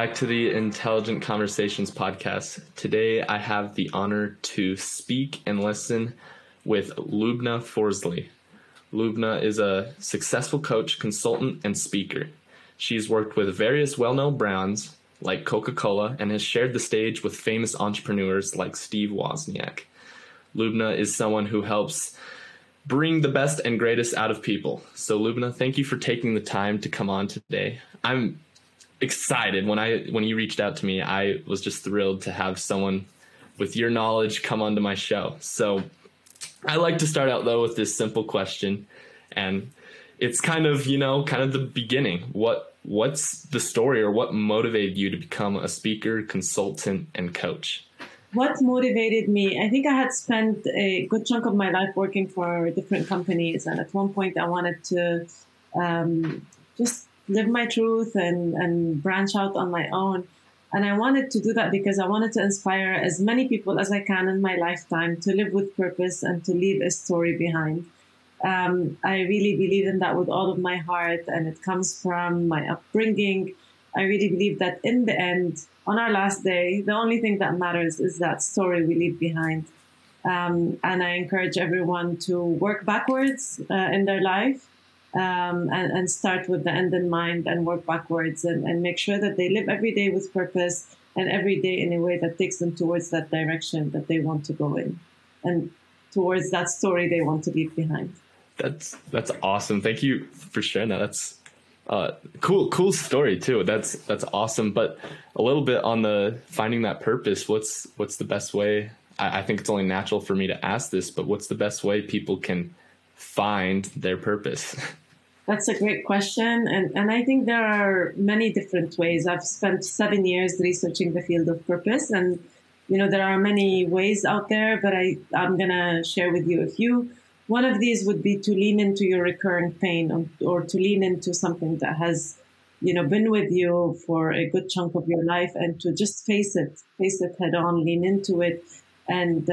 back to the Intelligent Conversations podcast. Today, I have the honor to speak and listen with Lubna Forzley. Lubna is a successful coach, consultant, and speaker. She's worked with various well-known brands like Coca-Cola and has shared the stage with famous entrepreneurs like Steve Wozniak. Lubna is someone who helps bring the best and greatest out of people. So Lubna, thank you for taking the time to come on today. I'm excited. When you reached out to me, I was just thrilled to have someone with your knowledge come onto my show. So I like to start out though with this simple question, and it's kind of the beginning. What's the story, or what motivated you to become a speaker, consultant, and coach? What motivated me? I think I had spent a good chunk of my life working for different companies, and at one point I wanted to just live my truth and branch out on my own. And I wanted to do that because I wanted to inspire as many people as I can in my lifetime to live with purpose and to leave a story behind. I really believe in that with all of my heart, and it comes from my upbringing. I really believe that in the end, on our last day, the only thing that matters is that story we leave behind. And I encourage everyone to work backwards in their life. And start with the end in mind and work backwards and make sure that they live every day with purpose and every day in a way that takes them towards that direction that they want to go in and towards that story they want to leave behind. That's awesome. Thank you for sharing that. That's cool story too. That's awesome. But a little bit on the finding that purpose, what's the best way? I think it's only natural for me to ask this, but what's the best way people can find their purpose? That's a great question. And I think there are many different ways. I've spent 7 years researching the field of purpose, and, there are many ways out there, but I'm going to share with you a few. One of these would be to lean into your recurring pain, or to lean into something that has, been with you for a good chunk of your life, and to just face it head on, lean into it, and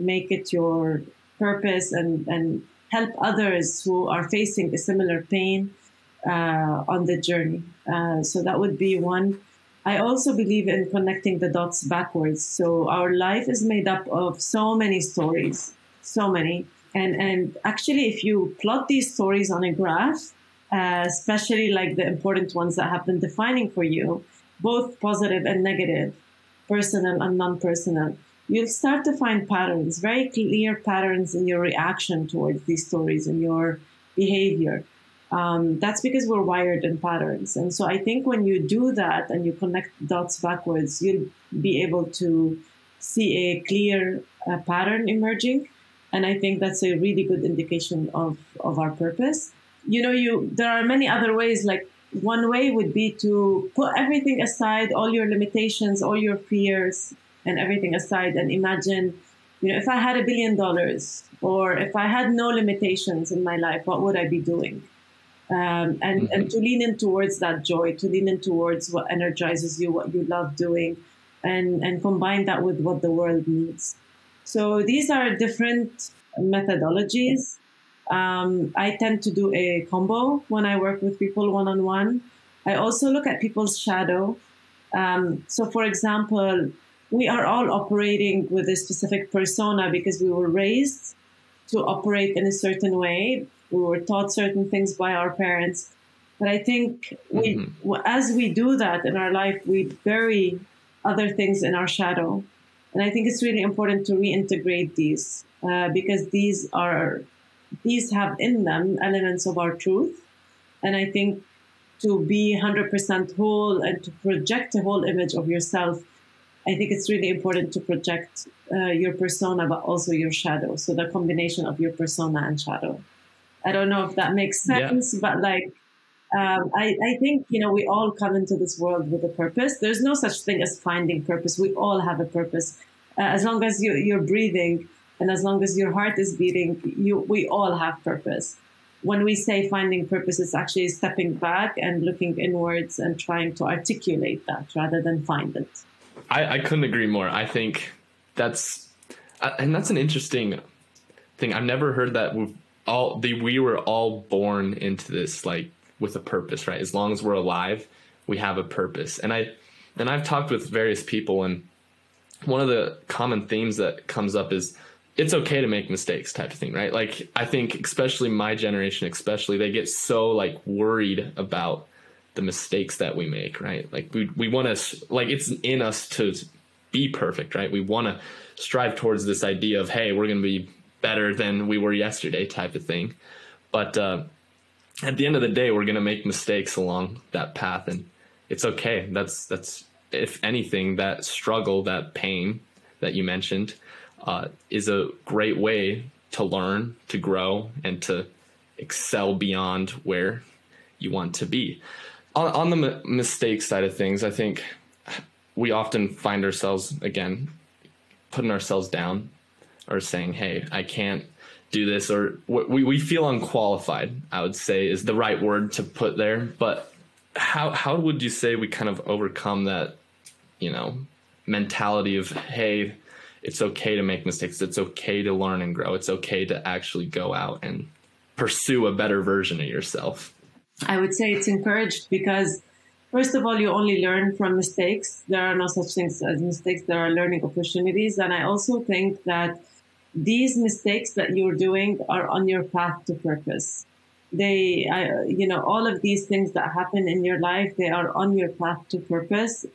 make it your purpose and help others who are facing a similar pain on the journey. So that would be one. I also believe in connecting the dots backwards. So our life is made up of so many stories, so many. And actually, if you plot these stories on a graph, especially like the important ones that have been defining for you, both positive and negative, personal and non-personal, you'll start to find patterns, very clear patterns in your reaction towards these stories and your behavior. That's because we're wired in patterns. And so I think when you do that and you connect dots backwards, you'll be able to see a clear pattern emerging. And I think that's a really good indication of our purpose. There are many other ways. Like, one way would be to put everything aside, all your limitations, all your fears, and everything aside, and imagine, if I had $1 billion, or if I had no limitations in my life, what would I be doing? And to lean in towards that joy, to lean in towards what energizes you, what you love doing, and combine that with what the world needs. So these are different methodologies. I tend to do a combo when I work with people one-on-one. I also look at people's shadow. So for example, we are all operating with a specific persona because we were raised to operate in a certain way. We were taught certain things by our parents. But I think as we do that in our life, we bury other things in our shadow. And I think it's really important to reintegrate these because these have in them elements of our truth. And I think to be 100% whole and to project a whole image of yourself, I think it's really important to project your persona, but also your shadow. So the combination of your persona and shadow. I don't know if that makes sense, but I think, we all come into this world with a purpose. There's no such thing as finding purpose. We all have a purpose. As long as you're breathing and as long as your heart is beating, we all have purpose. When we say finding purpose, it's actually stepping back and looking inwards and trying to articulate that rather than find it. I couldn't agree more. I think that's an interesting thing. I've never heard that we were all born into this, like, with a purpose, right? As long as we're alive, we have a purpose. And I've talked with various people, and one of the common themes that comes up is it's okay to make mistakes type of thing, right? Like, I think especially my generation, they get so like worried about the mistakes that we make, right? Like we want to, like, it's in us to be perfect, right? We want to strive towards this idea of, hey, we're going to be better than we were yesterday type of thing. But at the end of the day, we're going to make mistakes along that path, and it's okay. That's if anything, that struggle, that pain that you mentioned, is a great way to learn, to grow, and to excel beyond where you want to be. On the mistake side of things, I think we often find ourselves, again, putting ourselves down or saying, hey, I can't do this, or we feel unqualified, I would say is the right word to put there. But how would you say we kind of overcome that, mentality of, hey, it's okay to make mistakes. It's okay to learn and grow. It's okay to actually go out and pursue a better version of yourself. I would say it's encouraged because, first of all, you only learn from mistakes. There are no such things as mistakes. There are learning opportunities. And I also think that these mistakes that you're doing are on your path to purpose. All of these things that happen in your life, they are on your path to purpose.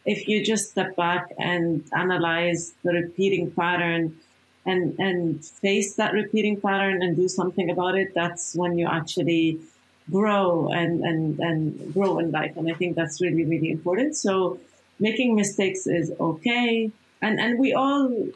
If you just step back and analyze the repeating pattern and face that repeating pattern and do something about it, that's when you actually grow and grow in life. And I think that's really, really important. So making mistakes is okay. And we all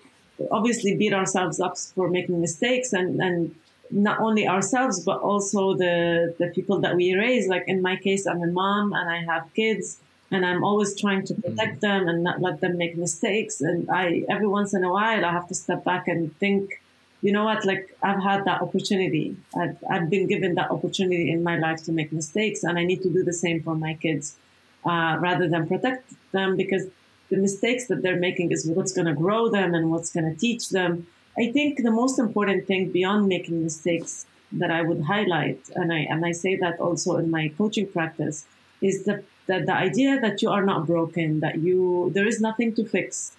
obviously beat ourselves up for making mistakes, and not only ourselves, but also the people that we raise. Like in my case, I'm a mom and I have kids, and I'm always trying to protect them and not let them make mistakes. And every once in a while, I have to step back and think, you know what, like I've had that opportunity. I've been given that opportunity in my life to make mistakes, and I need to do the same for my kids rather than protect them, because the mistakes that they're making is what's going to grow them and what's going to teach them. I think the most important thing beyond making mistakes that I would highlight, and I say that also in my coaching practice, is that the idea that you are not broken, that there is nothing to fix.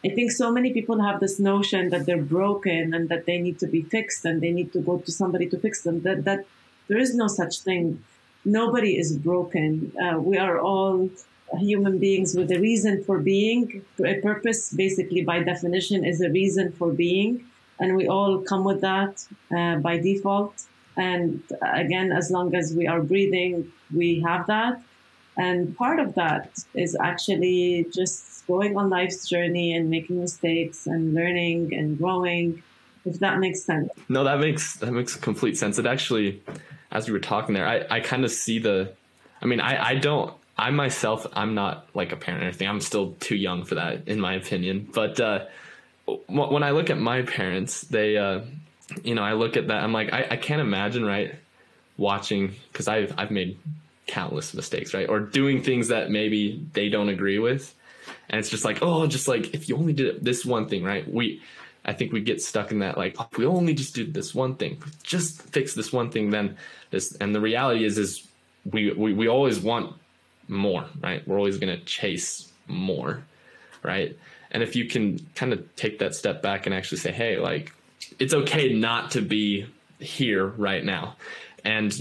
I think so many people have this notion that they're broken and that they need to be fixed and they need to go to somebody to fix them. That there is no such thing. Nobody is broken. We are all human beings with a reason for being. A purpose, basically, by definition, is a reason for being. And we all come with that by default. And again, as long as we are breathing, we have that. And part of that is actually just going on life's journey and making mistakes and learning and growing, if that makes sense. No, that makes complete sense. It actually, as you were talking there, I kind of see I'm not like a parent or anything. I'm still too young for that, in my opinion. But when I look at my parents, they, I look at that, I'm like, I can't imagine, right, watching, because I've made countless mistakes, right? Or doing things that maybe they don't agree with. And it's just like, if you only did this one thing, right? I think we get stuck in that, like, if we only just do this one thing, just fix this one thing, then this. And the reality is we always want more, right? We're always going to chase more, right? And if you can kind of take that step back and actually say, hey, like, it's okay not to be here right now. And,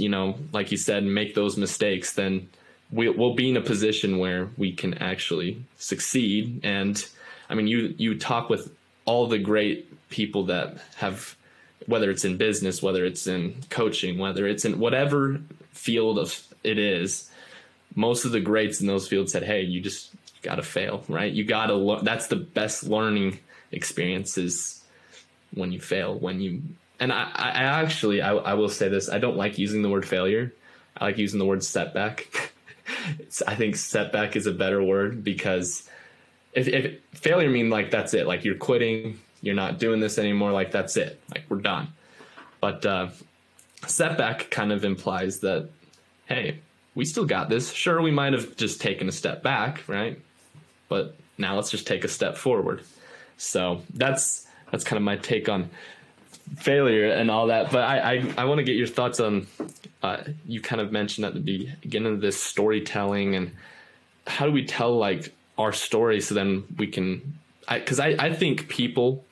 like you said, make those mistakes, then we'll be in a position where we can actually succeed. And I mean, you talk with all the great people that have, whether it's in business, whether it's in coaching, whether it's in whatever field of it is, most of the greats in those fields said, hey, you just got to fail, right? You got to that's the best learning experiences, when you fail, and I will say this, I don't like using the word failure. I like using the word setback. I think setback is a better word, because if failure means like, that's it, like you're quitting, you're not doing this anymore, like that's it, like we're done. But setback kind of implies that, hey, we still got this. Sure, we might have just taken a step back, right? But now let's just take a step forward. So that's kind of my take on failure and all that. But I want to get your thoughts on, you kind of mentioned at the beginning of this storytelling, and how do we tell like our story so then we can, because I think people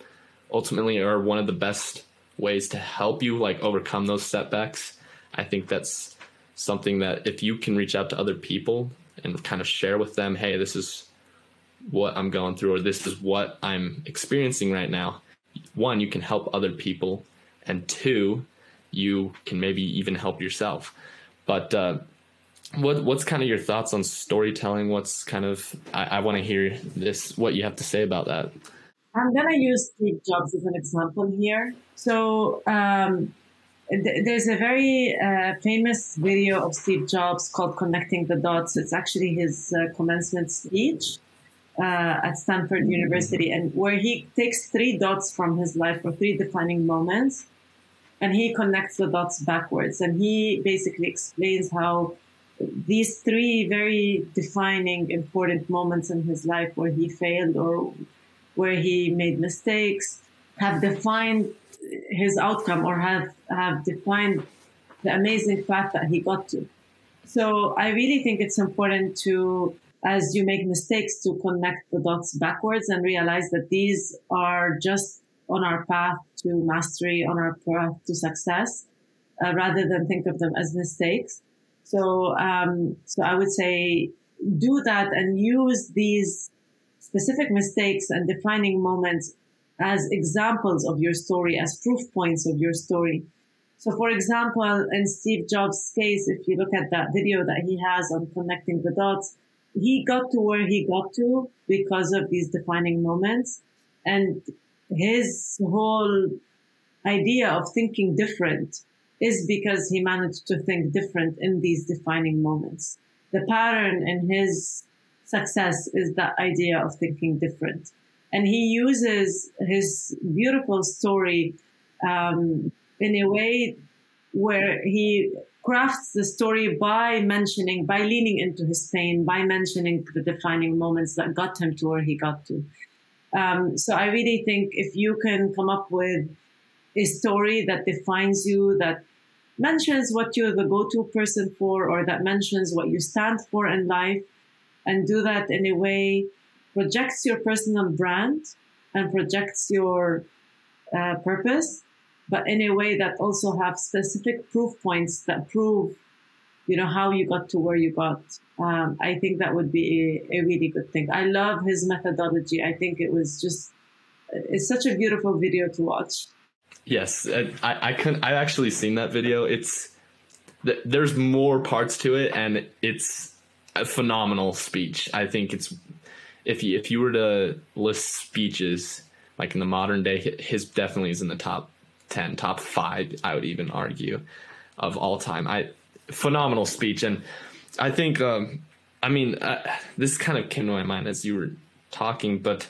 ultimately are one of the best ways to help you like overcome those setbacks. I think that's something that if you can reach out to other people and kind of share with them, hey, this is what I'm going through, or this is what I'm experiencing right now. One, you can help other people, and two, you can maybe even help yourself. But what's kind of your thoughts on storytelling? What's kind of, I want to hear this, what you have to say about that. I'm going to use Steve Jobs as an example here. So there's a very famous video of Steve Jobs called Connecting the Dots. It's actually his commencement speech at Stanford University, and where he takes 3 dots from his life, or 3 defining moments, and he connects the dots backwards. And he basically explains how these 3 very defining, important moments in his life where he failed or where he made mistakes have defined his outcome, or have defined the amazing path that he got to. So I really think it's important to, as you make mistakes, to connect the dots backwards and realize that these are just on our path to mastery, on our path to success, rather than think of them as mistakes. So I would say do that and use these specific mistakes and defining moments as examples of your story, as proof points of your story. So, for example, in Steve Jobs' case, if you look at that video that he has on connecting the dots, he got to where he got to because of these defining moments. And his whole idea of thinking different is because he managed to think different in these defining moments. The pattern in his success is that idea of thinking different. And he uses his beautiful story in a way where he crafts the story by leaning into his pain, by mentioning the defining moments that got him to where he got to. So I really think if you can come up with a story that defines you, that mentions what you're the go-to person for, or that mentions what you stand for in life, and do that in a way projects your personal brand and projects your purpose, but in a way that also have specific proof points that prove, how you got to where you got. I think that would be a really good thing. I love his methodology. I think it's such a beautiful video to watch. Yes, I've actually seen that video. There's more parts to it, and it's a phenomenal speech. I think it's, if you were to list speeches like in the modern day, his definitely is in the top 10, top 5, I would even argue, of all time. Phenomenal speech. And I think, this kind of came to my mind as you were talking, but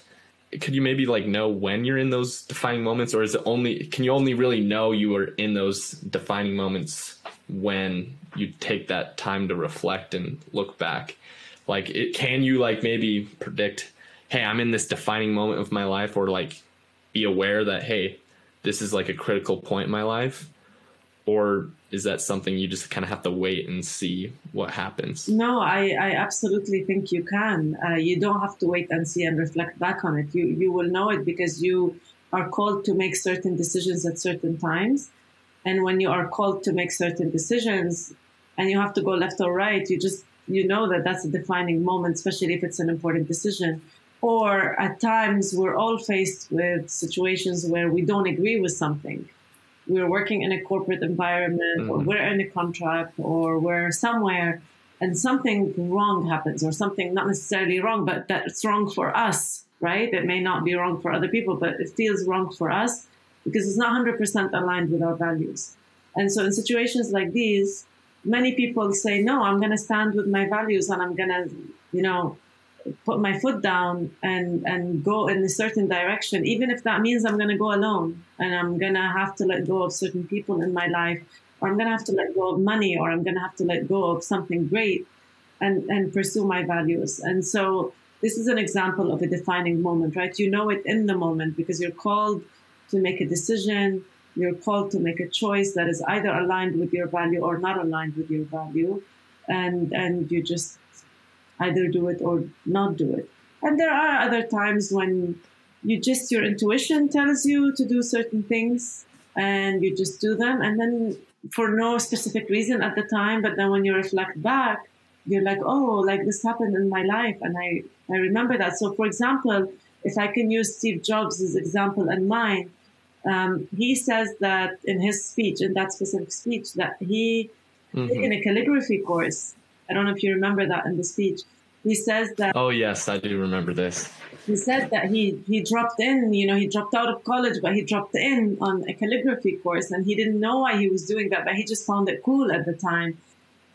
could you maybe know when you're in those defining moments, or can you only really know you are in those defining moments when you take that time to reflect and look back? Can you maybe predict, hey, I'm in this defining moment of my life, or be aware that, hey, this is a critical point in my life? Or is that something you just kind of have to wait and see what happens? No, I absolutely think you can. You don't have to wait and see and reflect back on it. You will know it because you are called to make certain decisions at certain times. And when you are called to make certain decisions and you have to go left or right, you know that that's a defining moment, especially if it's an important decision. Or at times we're all faced with situations where we don't agree with something. We're working in a corporate environment, or we're in a contract, or we're somewhere and something wrong happens, or something not necessarily wrong, but that's wrong for us, right? It may not be wrong for other people, but it feels wrong for us because it's not 100% aligned with our values. And so in situations like these, many people say, no, I'm going to stand with my values and I'm going to, put my foot down and go in a certain direction, even if that means I'm going to go alone and I'm going to have to let go of certain people in my life, or I'm going to have to let go of money, or I'm going to have to let go of something great and pursue my values. And so this is an example of a defining moment, right? You know it in the moment because you're called to make a decision You're called to make a choice that is either aligned with your value or not aligned with your value. And you just either do it or not do it. And there are other times when your intuition tells you to do certain things and you just do them. And then for no specific reason at the time, but then when you reflect back, you're like, oh, like this happened in my life. And I remember that. So for example, if I can use Steve Jobs' as example and mine, he says that in his speech, in that specific speech, that he taken a calligraphy course. I don't know if you remember that in the speech. He says that. Oh, yes, I do remember this. He said that he dropped in, he dropped out of college, but he dropped in on a calligraphy course, and he didn't know why he was doing that, but he just found it cool at the time.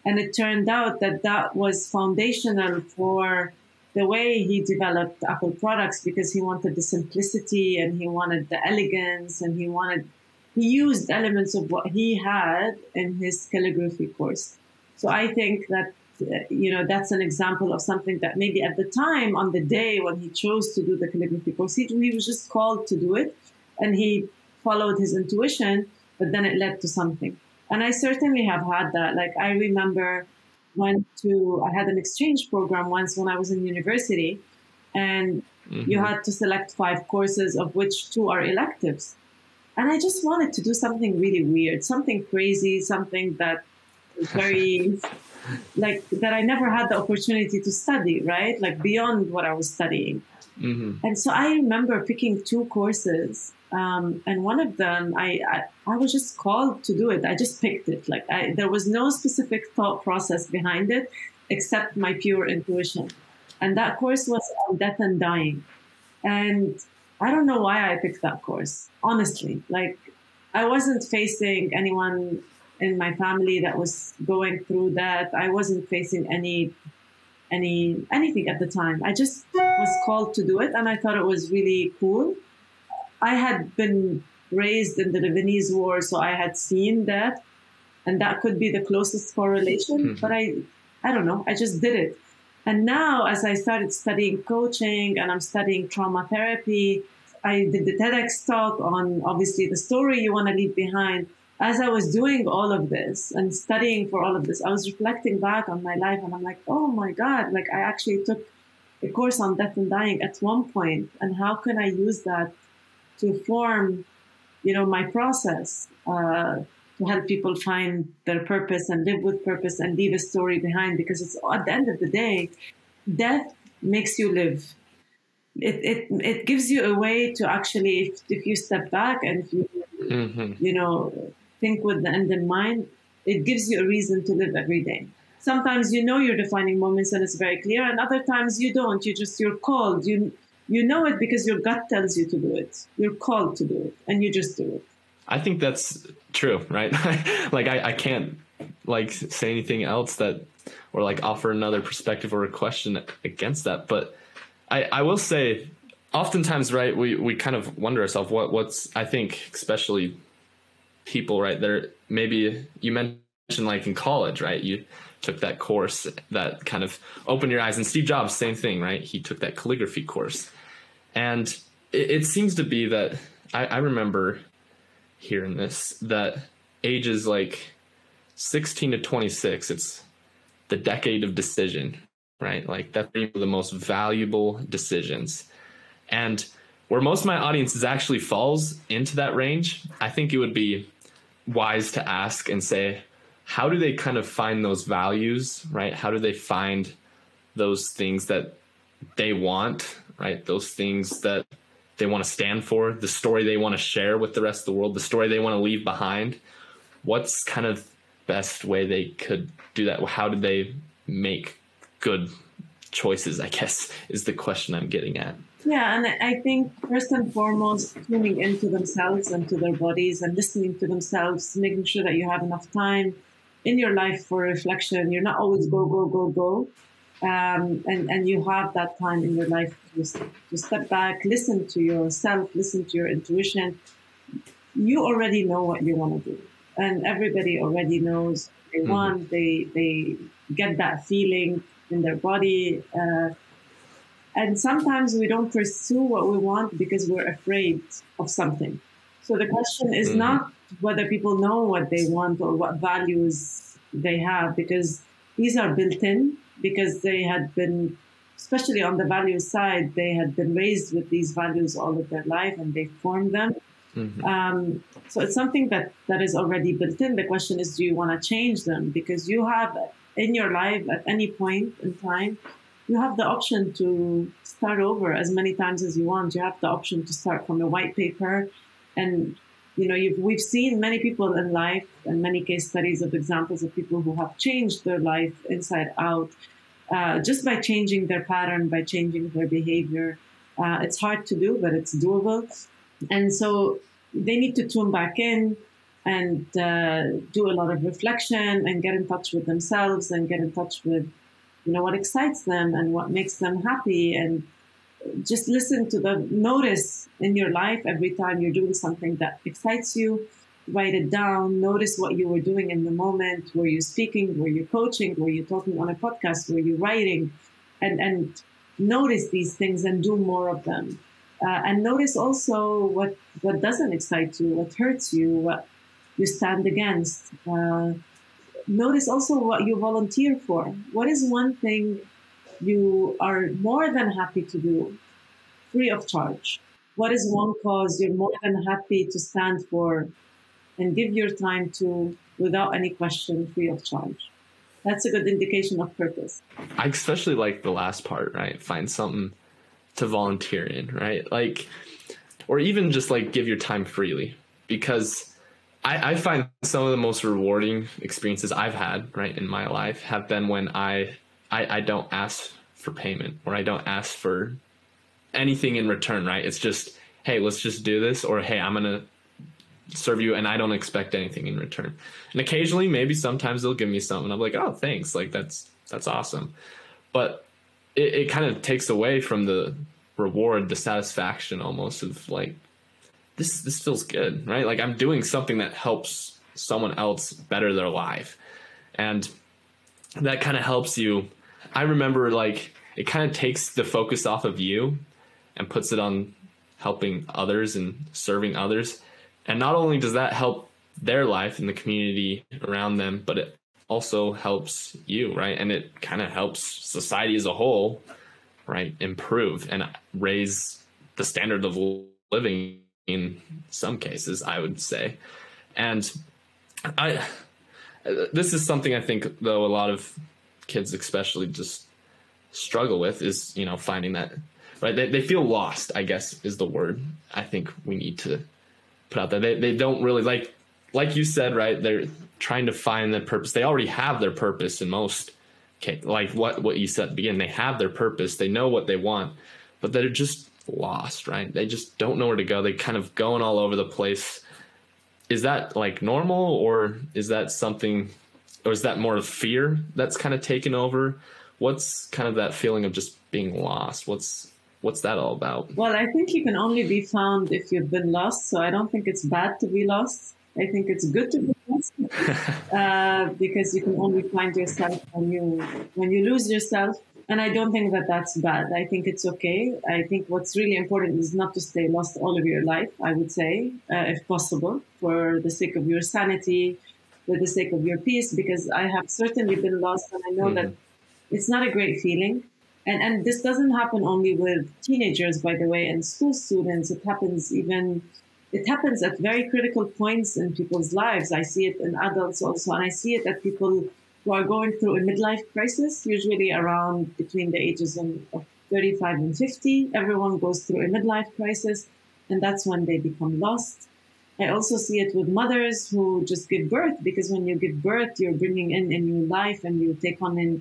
And it turned out that that was foundational for the way he developed Apple products, because he wanted the simplicity and he wanted the elegance, and he used elements of what he had in his calligraphy course. So I think that, that's an example of something that maybe at the time, on the day when he chose to do the calligraphy course, he was just called to do it, and he followed his intuition, but then it led to something. And I certainly have had that. Like, I remember I had an exchange program once when I was in university, and you had to select 5 courses, of which 2 are electives. And I just wanted to do something really weird, something crazy, something that was very, like, that I never had the opportunity to study, right? Like, beyond what I was studying. And so I remember picking 2 courses. And one of them, I was just called to do it. I just picked it. Like, there was no specific thought process behind it, except my pure intuition. And that course was on death and dying. And I don't know why I picked that course, honestly. Like, I wasn't facing anyone in my family that was going through that. I wasn't facing anything at the time. I just was called to do it, and I thought it was really cool. I had been raised in the Lebanese war, so I had seen that, and that could be the closest correlation. But I don't know. I just did it. And now, as I started studying coaching and I'm studying trauma therapy, I did the TEDx talk on, obviously, the story you want to leave behind. As I was doing all of this and studying for all of this, I was reflecting back on my life, and I'm like, oh my God, like, I actually took a course on death and dying at one point, and how can I use that to form, my process, to help people find their purpose and live with purpose and leave a story behind. Because it's, at the end of the day, death makes you live. It gives you a way to actually, if you step back and if you, think with the end in mind, it gives you a reason to live every day. Sometimes you're defining moments and it's very clear, and other times you don't. You're called. You know it because your gut tells you to do it. You're called to do it, and you just do it. I think that's true, right? Like, I can't, like, say anything else or like offer another perspective or a question against that. But I will say, oftentimes, right, we kind of wonder ourselves what's, I think, especially people, right, there, maybe you mentioned, like, in college, right, you took that course that kind of opened your eyes. And Steve Jobs, same thing, right? He took that calligraphy course. And it seems to be that I remember hearing this, that ages like 16 to 26, it's the decade of decision, right? Like, that's the most valuable decisions. And where most of my audience actually falls into that range, I think it would be wise to ask and say, how do they kind of find those values, right? How do they find those things that they want, right? Those things that they want to stand for, the story they want to share with the rest of the world, the story they want to leave behind. What's kind of best way they could do that? How do they make good choices, I guess, is the question I'm getting at. Yeah, and I think first and foremost, tuning into themselves and to their bodies and listening to themselves, making sure that you have enough time in your life for reflection. You're not always go, go, go, go. And you have that time in your life to step back, listen to yourself, listen to your intuition. You already know what you want to do. And everybody already knows what they want. They get that feeling in their body. And sometimes we don't pursue what we want because we're afraid of something. So the question is not whether people know what they want or what values they have, because these are built in, because they had been, especially on the values side, they had been raised with these values all of their life and they formed them. So it's something that is already built in. The question is, do you want to change them? Because you have in your life at any point in time, you have the option to start over as many times as you want. You have the option to start from a white paper. And, we've seen many people in life and many case studies of examples of people who have changed their life inside out just by changing their pattern, by changing their behavior. It's hard to do, but it's doable. And so they need to tune back in and do a lot of reflection and get in touch with themselves and get in touch with, what excites them and what makes them happy. And just listen to notice in your life every time you're doing something that excites you. Write it down. Notice what you were doing in the moment. Were you speaking? Were you coaching? Were you talking on a podcast? Were you writing? And notice these things and do more of them. And notice also what doesn't excite you, what hurts you, what you stand against. Notice also what you volunteer for. What is one thing you are more than happy to do, free of charge? What is one cause you're more than happy to stand for and give your time to without any question, free of charge? That's a good indication of purpose. I especially like the last part, right? Find something to volunteer in, right? Or even just give your time freely, because I find some of the most rewarding experiences I've had, right, in my life have been when I don't ask for payment, or I don't ask for anything in return, right? It's just, hey, let's just do this, or hey, I'm going to serve you and I don't expect anything in return. And occasionally, maybe sometimes they'll give me something. I'm like, oh, thanks. That's awesome. But it kind of takes away from the reward, the satisfaction almost of this feels good, right? I'm doing something that helps someone else better their life. And that kind of helps you. I remember it kind of takes the focus off of you and puts it on helping others and serving others. And not only does that help their life and the community around them, but it also helps you, right? And it kind of helps society as a whole, right, improve and raise the standard of living in some cases, I would say. And this is something I think, though, a lot of kids especially just struggle with is, finding that, right? They feel lost, I guess, is the word I think we need to put out there. They don't really like you said, right? They're trying to find their purpose. They already have their purpose in most cases. What you said at the beginning, they have their purpose. They know what they want, but they're just lost, right? They just don't know where to go. They kind of going all over the place. Is that normal, or is that something, or is that more of fear that's kind of taken over? What's kind of that feeling of just being lost? What's that all about? Well, I think you can only be found if you've been lost. So I don't think it's bad to be lost. I think it's good to be lost because you can only find yourself when you lose yourself. And I don't think that that's bad. I think it's okay. I think what's really important is not to stay lost all of your life, I would say, if possible, for the sake of your sanity, for the sake of your peace, because I have certainly been lost, and I know that it's not a great feeling. And this doesn't happen only with teenagers, by the way, and school students. It happens at very critical points in people's lives. I see it in adults also, and I see it at people who are going through a midlife crisis, usually around between the ages of 35 and 50. Everyone goes through a midlife crisis, and that's when they become lost. I also see it with mothers who just give birth, because when you give birth, you're bringing in a new life and you take on a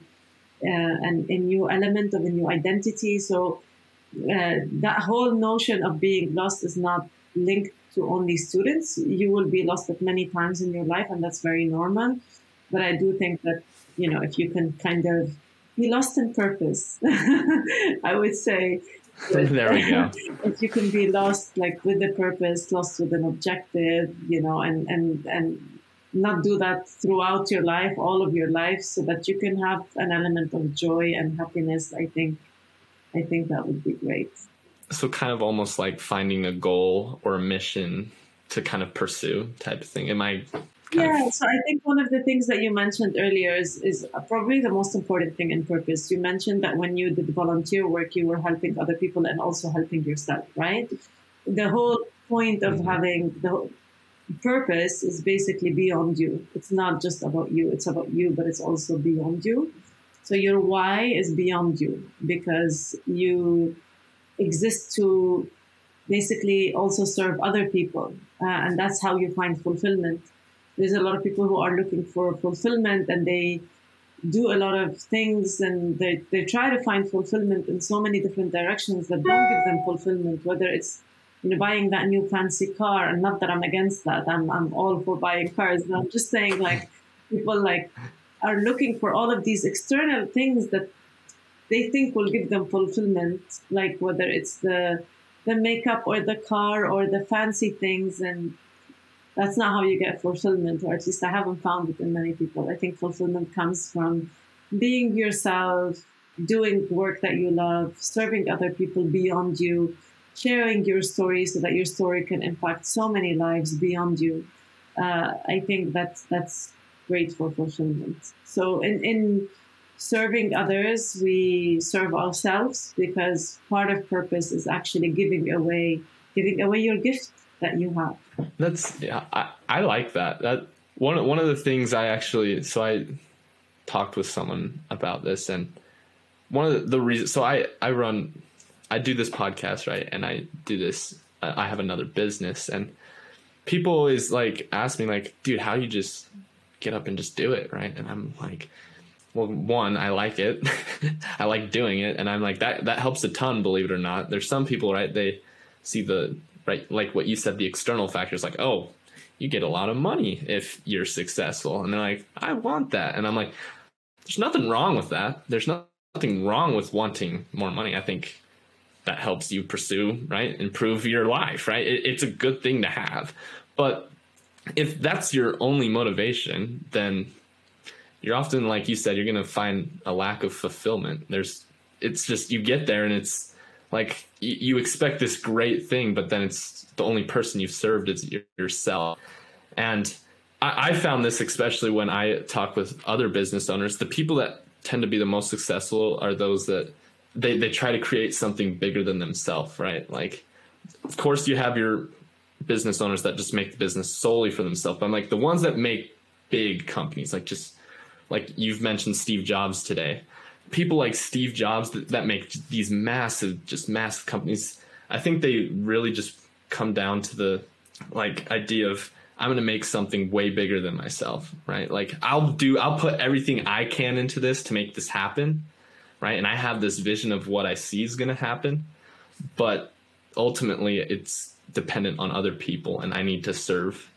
new element of a new identity. So that whole notion of being lost is not linked to only students. You will be lost at many times in your life, and that's very normal. But I do think that, if you can kind of be lost in purpose, I would say. There we go. If you can be lost with a purpose, lost with an objective, and not do that throughout your life, all of your life, so that you can have an element of joy and happiness, I think that would be great. So kind of almost like finding a goal or a mission to kind of pursue type of thing? Am I So I think one of the things that you mentioned earlier is probably the most important thing in purpose. You mentioned that when you did volunteer work, you were helping other people and also helping yourself, right? The whole point of having the purpose is basically beyond you. It's not just about you, it's about you, but it's also beyond you. So your why is beyond you because you exist to basically also serve other people. And that's how you find fulfillment. There's a lot of people who are looking for fulfillment and they do a lot of things and they try to find fulfillment in so many different directions that don't give them fulfillment, whether it's buying that new fancy car. And not that I'm against that. I'm all for buying cars. And I'm just saying people are looking for all of these external things that they think will give them fulfillment, like whether it's the makeup or the car or the fancy things. And that's not how you get fulfillment, or at least I haven't found it in many people. I think fulfillment comes from being yourself, doing work that you love, serving other people beyond you, sharing your story so that your story can impact so many lives beyond you. I think that's great for fulfillment. So in serving others, we serve ourselves because part of purpose is actually giving away your gift that you have. I like that. That one of the things I talked with someone about this, and one of the reasons, so I do this podcast, right? And I have another business, and people always ask me dude, how you just get up and just do it, right? And I'm like, well, one, I like it. I like doing it. And I'm like, that helps a ton, believe it or not. There's some people, right? They see like what you said, the external factors, like, oh, you get a lot of money if you're successful. And they're like, I want that. And I'm like, there's nothing wrong with that. There's nothing wrong with wanting more money. I think that helps you pursue, right? Improve your life, right? It's a good thing to have. But if that's your only motivation, then you're often, like you said, you're going to find a lack of fulfillment. It's just, you get there and it's like, you expect this great thing, but then it's the only person you've served is yourself. And I found this, especially when I talk with other business owners, the people that tend to be the most successful are those that they try to create something bigger than themselves, right? Like, of course you have your business owners that just make the business solely for themselves. But I'm like, the ones that make big companies, like you've mentioned Steve Jobs today, people like Steve Jobs that make these massive companies, I think they really just come down to the idea of, I'm going to make something way bigger than myself, right? Like I'll put everything I can into this to make this happen, right? And I have this vision of what I see is going to happen, but ultimately it's dependent on other people, and I need to serve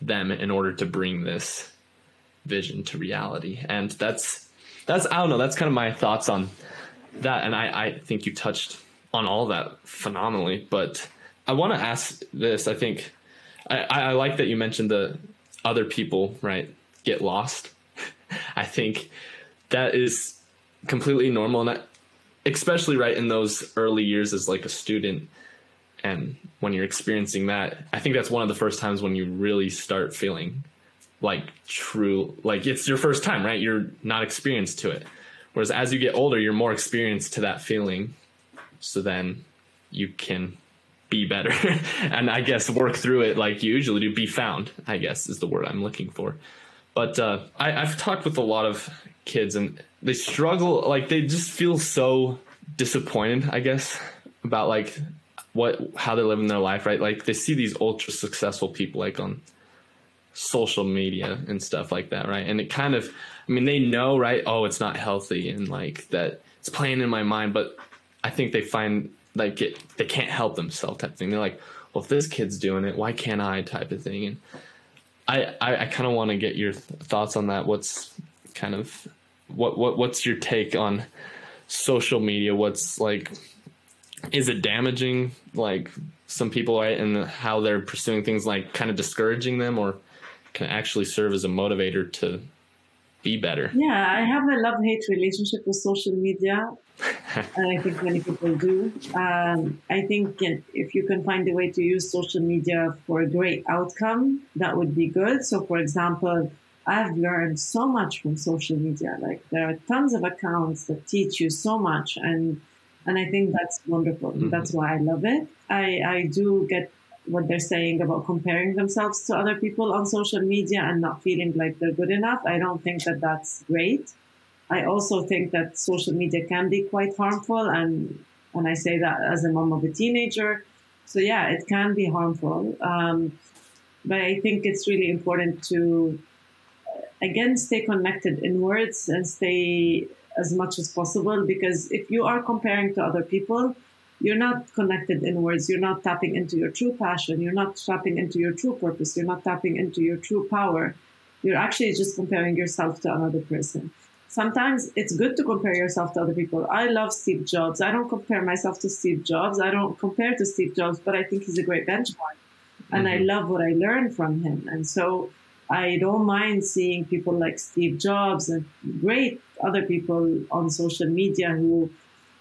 them in order to bring this vision to reality. And that's I don't know, that's kind of my thoughts on that. And I think you touched on all that phenomenally, but I want to ask this. I think I like that you mentioned the other people, right, get lost. I think that is completely normal, and that, especially right in those early years as like a student, and when you're experiencing that, I think that's one of the first times when you really start feeling like it's your first time, right? You're not experienced to it. Whereas as you get older, you're more experienced to that feeling. So then you can be better and I guess work through it like you usually do. Be found, I guess, is the word I'm looking for. But I've talked with a lot of kids and they struggle, they just feel so disappointed, I guess, about how they're living their life, right? Like they see these ultra successful people on social media and stuff like that, right? And it kind of, they know, right? Oh, it's not healthy and that it's playing in my mind, but I think they find they can't help themselves type thing. They're like, well, if this kid's doing it, why can't I type of thing? And I kind of want to get your thoughts on that. What's kind of, what's your take on social media? What's is it damaging some people, right? And how they're pursuing things, kind of discouraging them, or can actually serve as a motivator to be better? Yeah, I have a love-hate relationship with social media. And I think many people do. I think if you can find a way to use social media for a great outcome, that would be good. So, for example, I've learned so much from social media. Like there are tons of accounts that teach you so much, and I think that's wonderful. Mm-hmm. That's why I love it. I do get what they're saying about comparing themselves to other people on social media and not feeling like they're good enough. I don't think that that's great. I also think that social media can be quite harmful, and I say that as a mom of a teenager. So yeah, it can be harmful. But I think it's really important to again stay connected inwards and stay as much as possible, because if you are comparing to other people, you're not connected inwards. You're not tapping into your true passion. You're not tapping into your true purpose. You're not tapping into your true power. You're actually just comparing yourself to another person. Sometimes it's good to compare yourself to other people. I love Steve Jobs. I don't compare myself to Steve Jobs. I don't compare to Steve Jobs, but I think he's a great benchmark. And I love what I learned from him. And so I don't mind seeing people like Steve Jobs and great other people on social media who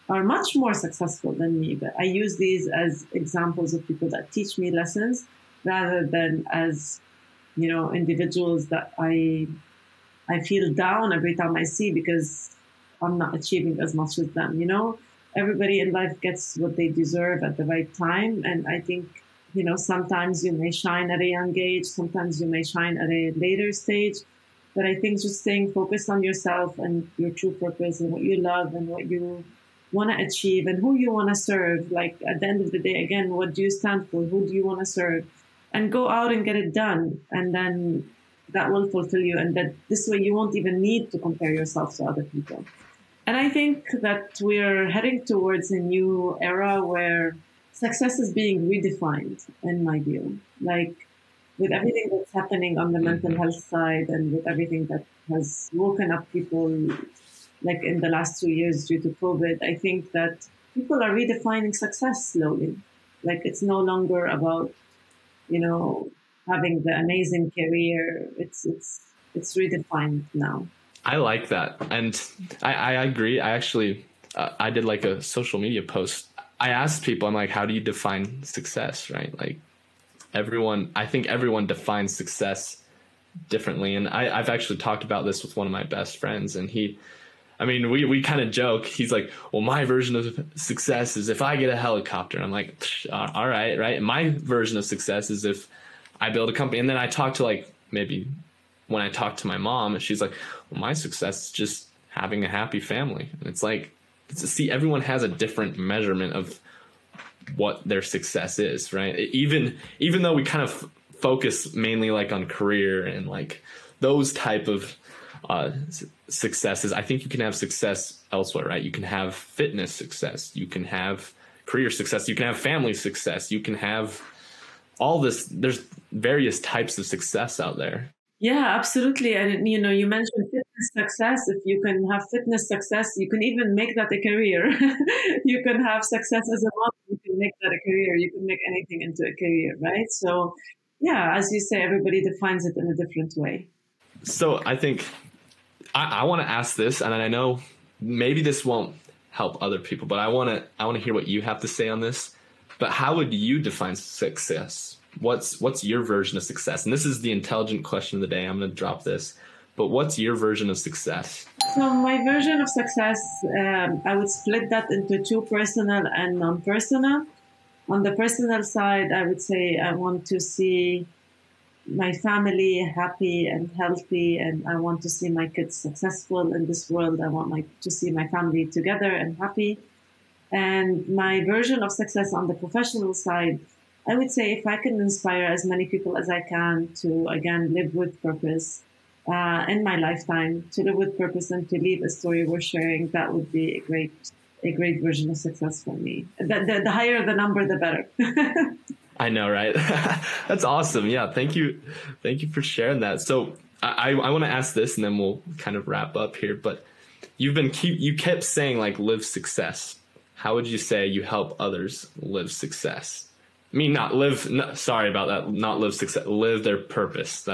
are much more successful than me. But I use these as examples of people that teach me lessons rather than as, individuals that I feel down every time I see because I'm not achieving as much as them. Everybody in life gets what they deserve at the right time. And I think, sometimes you may shine at a young age, sometimes you may shine at a later stage. But I think just staying focused on yourself and your true purpose and what you love and what you want to achieve and who you want to serve. Like at the end of the day, again, what do you stand for? Who do you want to serve? And go out and get it done. And then that will fulfill you. And that this way you won't even need to compare yourself to other people. And I think that we're heading towards a new era where success is being redefined, in my view. Like with everything that's happening on the mental health side and with everything that has woken up people like in the last 2 years due to COVID, I think that people are redefining success slowly. Like it's no longer about, having the amazing career. It's redefined now. I like that. And I agree. I actually, I did like a social media post. I asked people, I'm like, how do you define success, right? Like I think everyone defines success differently. And I've actually talked about this with one of my best friends, and we kind of joke. He's like, well, my version of success is if I get a helicopter. I'm like, all right, right. And my version of success is if I build a company. And then I talk to maybe when I talk to my mom, and she's like, well, my success is just having a happy family. And it's like, see, everyone has a different measurement of what their success is, right? Even though we kind of focus mainly on career and those type of successes, I think you can have success elsewhere, right? You can have fitness success, you can have career success, you can have family success, you can have all this. There's various types of success out there. Yeah, absolutely. And you mentioned fitness success. If you can have fitness success, you can even make that a career. You can have success as a mom, you can make that a career. You can make anything into a career, right? So yeah, as you say, everybody defines it in a different way. So I think I want to ask this, and I know maybe this won't help other people, but I want to hear what you have to say on this. But how would you define success? What's your version of success? And this is the intelligent question of the day. I'm going to drop this. But what's your version of success? So my version of success, I would split that into two, personal and non-personal. On the personal side, I would say I want to see my family happy and healthy, and I want to see my kids successful in this world. I want to see my family together and happy. And my version of success on the professional side, I would say if I can inspire as many people as I can to, again, live with purpose in my lifetime, to live with purpose and to leave a story worth sharing, that would be a great version of success for me. The higher the number, the better. I know, right? That's awesome. Yeah. Thank you. Thank you for sharing that. So I want to ask this, and then we'll kind of wrap up here, but you kept saying live success. How would you say you help others live success? I mean, sorry about that. Not live success, live their purpose.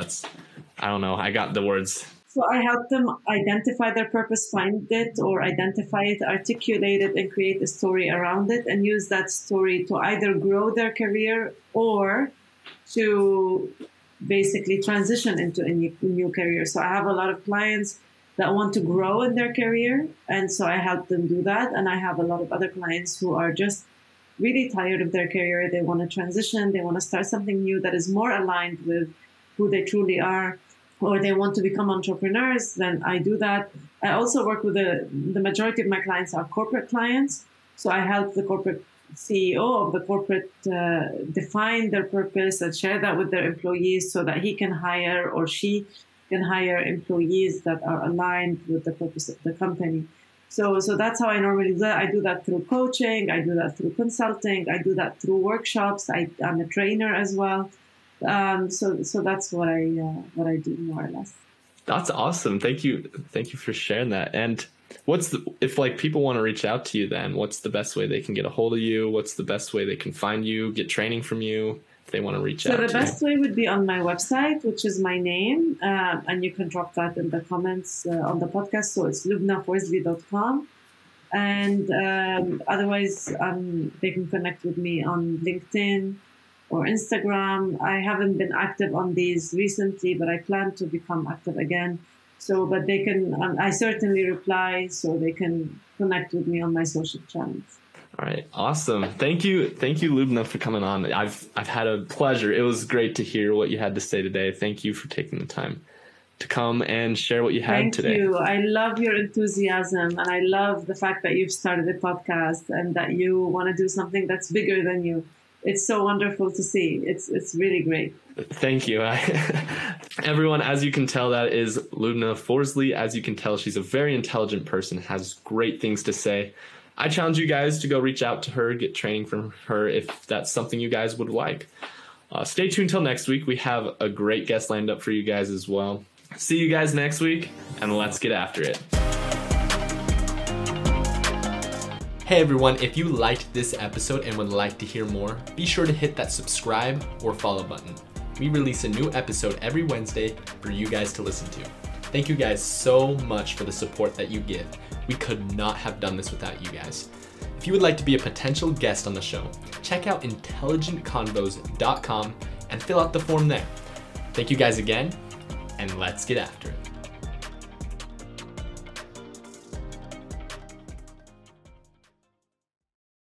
I don't know. I got the words So I help them identify their purpose, find it, or identify it, articulate it, and create a story around it, and use that story to either grow their career or to basically transition into a new career. So I have a lot of clients that want to grow in their career, and so I help them do that. And I have a lot of other clients who are just really tired of their career. They want to transition. They want to start something new that is more aligned with who they truly are, or they want to become entrepreneurs. Then I do that. I also work with the majority of my clients are corporate clients. So I help the corporate CEO of the corporate define their purpose and share that with their employees so that he can hire or she can hire employees that are aligned with the purpose of the company. So that's how I normally do that. I do that through coaching. I do that through consulting. I do that through workshops. I'm a trainer as well. So that's what I do more or less. That's awesome. Thank you for sharing that. And if like people want to reach out to you, then what's the best way they can get a hold of you? What's the best way they can find you, get training from you if they want to reach out? So the best way would be on my website, which is my name, and you can drop that in the comments on the podcast. So it's lubnaforzley.com. And otherwise, they can connect with me on LinkedIn or Instagram. I haven't been active on these recently, but I plan to become active again. So, but they can, I certainly reply, so they can connect with me on my social channels. All right. Awesome. Thank you, Lubna, for coming on. I've had a pleasure. It was great to hear what you had to say today. Thank you for taking the time to come and share what you had today. Thank you. I love your enthusiasm, and I love the fact that you've started a podcast and that you want to do something that's bigger than you. It's so wonderful to see. It's really great. Thank you. Everyone, as you can tell, that is Lubna Forzley. As you can tell, she's a very intelligent person, has great things to say. I challenge you guys to go reach out to her, get training from her if that's something you guys would like. Stay tuned till next week. We have a great guest lined up for you guys as well. See you guys next week, and let's get after it. Hey everyone, if you liked this episode and would like to hear more, be sure to hit that subscribe or follow button. We release a new episode every Wednesday for you guys to listen to. Thank you guys so much for the support that you give. We could not have done this without you guys. If you would like to be a potential guest on the show, check out intelligentconvos.com and fill out the form there. Thank you guys again, and let's get after it.